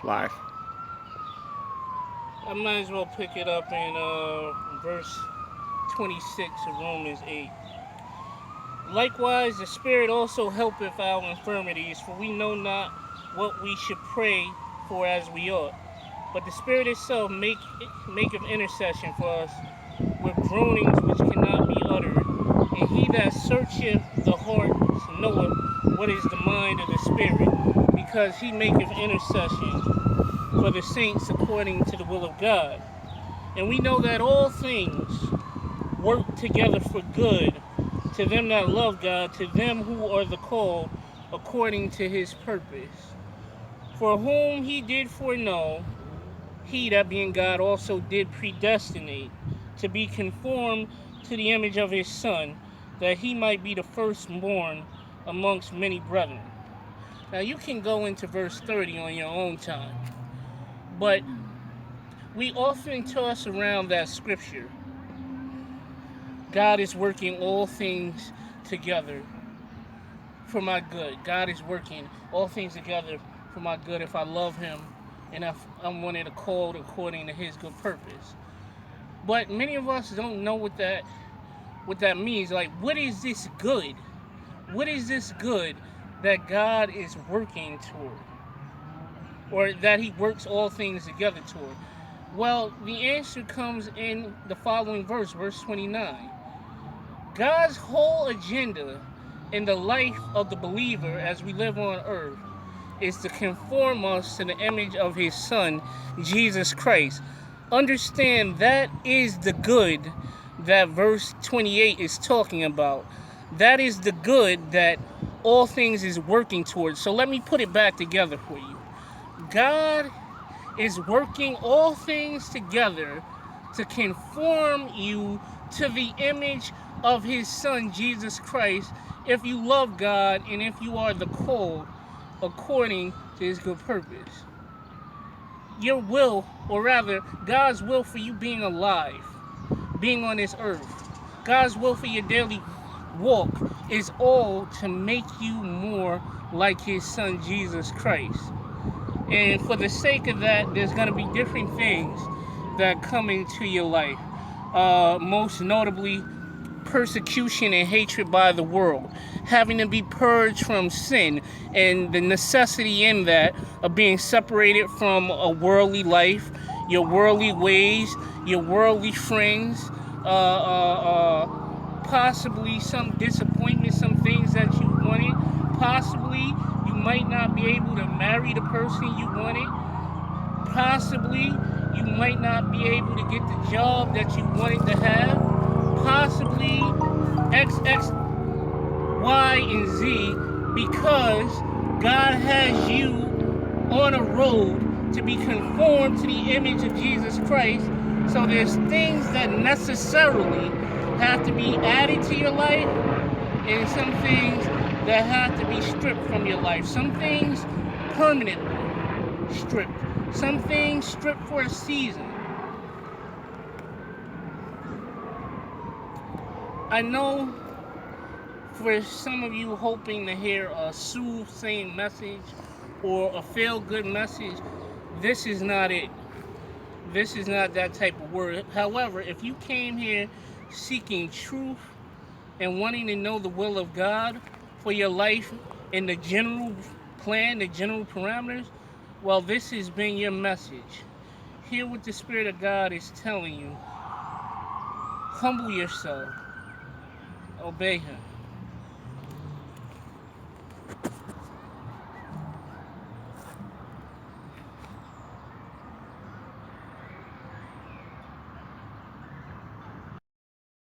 live. I might as well pick it up in verse 26 of Romans 8. Likewise, the Spirit also helpeth our infirmities, for we know not what we should pray for as we ought. But the Spirit itself maketh intercession for us with groanings which cannot be uttered. And he that searcheth the hearts knoweth what is the mind of the Spirit, because he maketh intercession for the saints according to the will of God. And we know that all things work together for good to them that love God, to them who are the called according to his purpose. For whom he did foreknow, he, that being God, also did predestinate to be conformed to the image of his Son, that he might be the firstborn amongst many brethren. Now you can go into verse 30 on your own time, but we often toss around that scripture. God is working all things together for my good. God is working all things together for my good if I love him and if I'm one of the called according to his good purpose. But many of us don't know what that means. Like, what is this good? What is this good that God is working toward? Or that he works all things together toward? Well, the answer comes in the following verse, verse 29. God's whole agenda in the life of the believer as we live on earth is to conform us to the image of his Son, Jesus Christ. Understand that is the good that verse 28 is talking about. That is the good that all things is working towards. So let me put it back together for you. God is working all things together to conform you to the image of his Son, Jesus Christ, if you love God and if you are the called according to his good purpose. Your will, or rather, God's will for you being alive, being on this earth, God's will for your daily walk is all to make you more like his Son, Jesus Christ. And for the sake of that, there's going to be different things that come into your life. Most notably, persecution and hatred by the world, having to be purged from sin, and the necessity in that of being separated from a worldly life, your worldly ways, your worldly friends, possibly some disappointment, some things that you wanted. Possibly you might not be able to marry the person you wanted. Possibly you might not be able to get the job that you wanted to have. Possibly X, X, Y, and Z, because God has you on a road to be conformed to the image of Jesus Christ. So there's things that necessarily have to be added to your life, and some things that have to be stripped from your life. Some things permanently stripped. Some things stripped for a season. I know for some of you hoping to hear a soothsaying message or a feel good message, this is not it. This is not that type of word. However, if you came here seeking truth and wanting to know the will of God for your life and the general plan, the general parameters, well, this has been your message. Hear what the Spirit of God is telling you. Humble yourself. Obey Him.